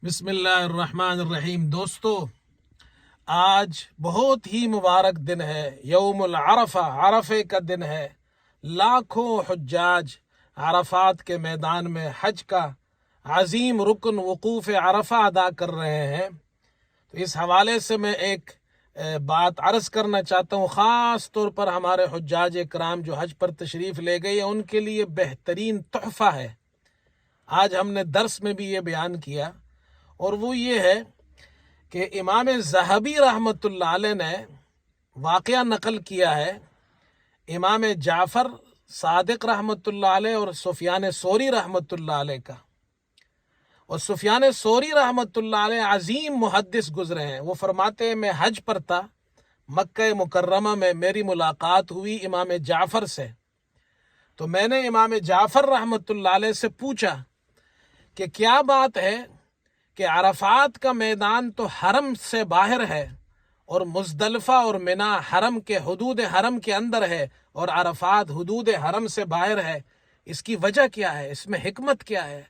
بسم اللہ الرحمن الرحیم۔ دوستو، آج بہت ہی مبارک دن ہے، یوم العرفہ، عرفے کا دن ہے۔ لاکھوں حجاج عرفات کے میدان میں حج کا عظیم رکن وقوف عرفہ ادا کر رہے ہیں۔ تو اس حوالے سے میں ایک بات عرض کرنا چاہتا ہوں، خاص طور پر ہمارے حجاج کرام جو حج پر تشریف لے گئے ہیں ان کے لیے بہترین تحفہ ہے۔ آج ہم نے درس میں بھی یہ بیان کیا، اور وہ یہ ہے کہ امام ذہبی رحمۃ اللہ علیہ نے واقعہ نقل کیا ہے امام جعفر صادق رحمۃ اللہ علیہ اور سفیان ثوری رحمۃ اللہ علیہ کا۔ اور سفیان ثوری رحمۃ اللہ علیہ عظیم محدث گزرے ہیں۔ وہ فرماتے ہیں میں حج پر تھا، مکہ مکرمہ میں میری ملاقات ہوئی امام جعفر سے، تو میں نے امام جعفر رحمۃ اللہ علیہ سے پوچھا کہ کیا بات ہے کہ عرفات کا میدان تو حرم سے باہر ہے اور مزدلفہ اور منا حرم کے حدود حرم کے اندر ہے، اور عرفات حدود حرم سے باہر ہے، اس کی وجہ کیا ہے؟ اس میں حکمت کیا ہے؟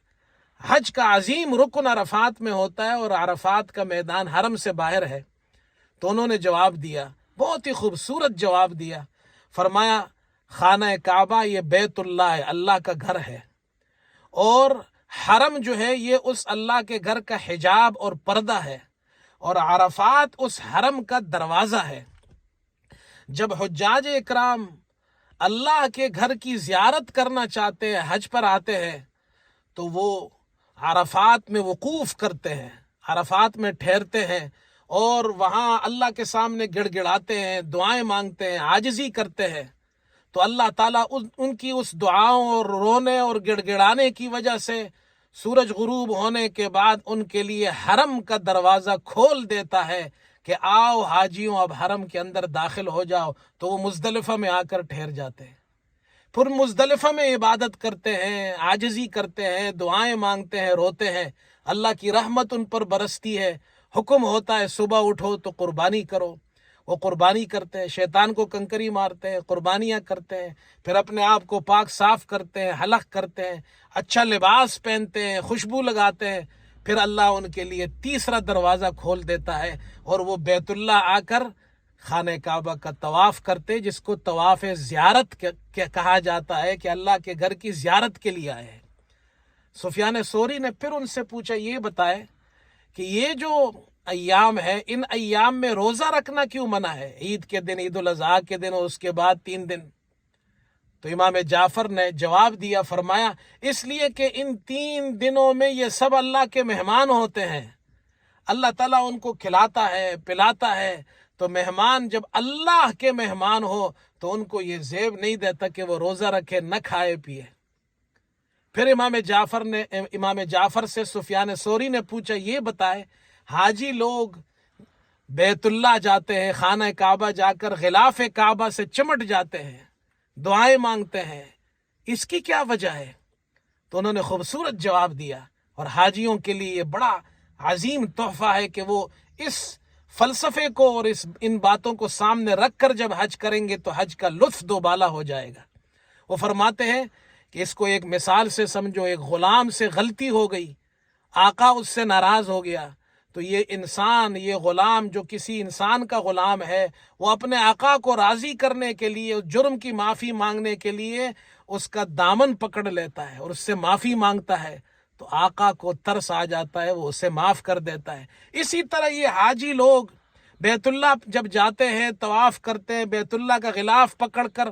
حج کا عظیم رکن عرفات میں ہوتا ہے اور عرفات کا میدان حرم سے باہر ہے۔ تو انہوں نے جواب دیا، بہت ہی خوبصورت جواب دیا۔ فرمایا خانہ کعبہ یہ بیت اللہ ہے، اللہ کا گھر ہے، اور حرم جو ہے یہ اس اللہ کے گھر کا حجاب اور پردہ ہے، اور عرفات اس حرم کا دروازہ ہے۔ جب حجاج اکرام اللہ کے گھر کی زیارت کرنا چاہتے ہیں، حج پر آتے ہیں، تو وہ عرفات میں وقوف کرتے ہیں، عرفات میں ٹھہرتے ہیں، اور وہاں اللہ کے سامنے گڑ گڑاتے ہیں، دعائیں مانگتے ہیں، عاجزی کرتے ہیں۔ تو اللہ تعالیٰ ان کی اس دعاؤں اور رونے اور گڑ گڑانے کی وجہ سے سورج غروب ہونے کے بعد ان کے لیے حرم کا دروازہ کھول دیتا ہے کہ آؤ حاجیوں اب حرم کے اندر داخل ہو جاؤ۔ تو وہ مزدلفہ میں آ کر ٹھہر جاتے ہیں، پھر مزدلفہ میں عبادت کرتے ہیں، عاجزی کرتے ہیں، دعائیں مانگتے ہیں، روتے ہیں، اللہ کی رحمت ان پر برستی ہے۔ حکم ہوتا ہے صبح اٹھو تو قربانی کرو، وہ قربانی کرتے ہیں، شیطان کو کنکری مارتے ہیں، قربانیاں کرتے ہیں، پھر اپنے آپ کو پاک صاف کرتے ہیں، حلق کرتے ہیں، اچھا لباس پہنتے ہیں، خوشبو لگاتے ہیں، پھر اللہ ان کے لیے تیسرا دروازہ کھول دیتا ہے، اور وہ بیت اللہ آ کر خانہ کعبہ کا طواف کرتے، جس کو طواف زیارت کہا جاتا ہے، کہ اللہ کے گھر کی زیارت کے لیے آئے ہیں۔ سفیان ثوری نے پھر ان سے پوچھا یہ بتائے کہ یہ جو ایام ہے، ان ایام میں روزہ رکھنا کیوں منع ہے؟ عید کے دن، عید الاضحیٰ کے دن، اور اس کے بعد 3 دن۔ تو امام جعفر نے جواب دیا، فرمایا اس لیے کہ ان 3 دنوں میں یہ سب اللہ کے مہمان ہوتے ہیں، اللہ تعالیٰ ان کو کھلاتا ہے، پلاتا ہے، تو مہمان جب اللہ کے مہمان ہو تو ان کو یہ زیب نہیں دیتا کہ وہ روزہ رکھے، نہ کھائے پیے۔ پھر امام جعفر سے سفیان ثوری نے پوچھا یہ بتائے حاجی لوگ بیت اللہ جاتے ہیں، خانہ کعبہ جا کر غلاف کعبہ سے چمٹ جاتے ہیں، دعائیں مانگتے ہیں، اس کی کیا وجہ ہے؟ تو انہوں نے خوبصورت جواب دیا، اور حاجیوں کے لیے یہ بڑا عظیم تحفہ ہے کہ وہ اس فلسفے کو اور ان باتوں کو سامنے رکھ کر جب حج کریں گے تو حج کا لطف دوبالا ہو جائے گا۔ وہ فرماتے ہیں کہ اس کو ایک مثال سے سمجھو، ایک غلام سے غلطی ہو گئی، آقا اس سے ناراض ہو گیا، تو یہ انسان، یہ غلام جو کسی انسان کا غلام ہے، وہ اپنے آقا کو راضی کرنے کے لیے، اس جرم کی معافی مانگنے کے لیے اس کا دامن پکڑ لیتا ہے اور اس سے معافی مانگتا ہے، تو آقا کو ترس آ جاتا ہے، وہ اسے معاف کر دیتا ہے۔ اسی طرح یہ حاجی لوگ بیت اللہ جب جاتے ہیں، طواف کرتے ہیں، بیت اللہ کا غلاف پکڑ کر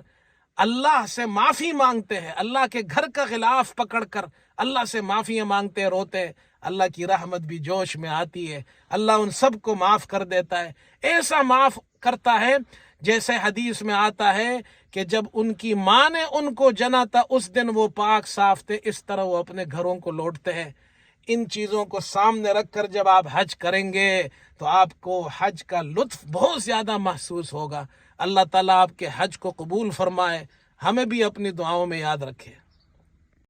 اللہ سے معافی مانگتے ہیں، اللہ کے گھر کا غلاف پکڑ کر اللہ سے معافیاں مانگتے ہیں، روتے ہیں، اللہ کی رحمت بھی جوش میں آتی ہے، اللہ ان سب کو معاف کر دیتا ہے۔ ایسا معاف کرتا ہے جیسے حدیث میں آتا ہے کہ جب ان کی ماں نے ان کو جنا تھا اس دن وہ پاک صاف تھے، اس طرح وہ اپنے گھروں کو لوٹتے ہیں۔ ان چیزوں کو سامنے رکھ کر جب آپ حج کریں گے تو آپ کو حج کا لطف بہت زیادہ محسوس ہوگا۔ اللہ تعالیٰ آپ کے حج کو قبول فرمائے، ہمیں بھی اپنی دعاؤں میں یاد رکھے۔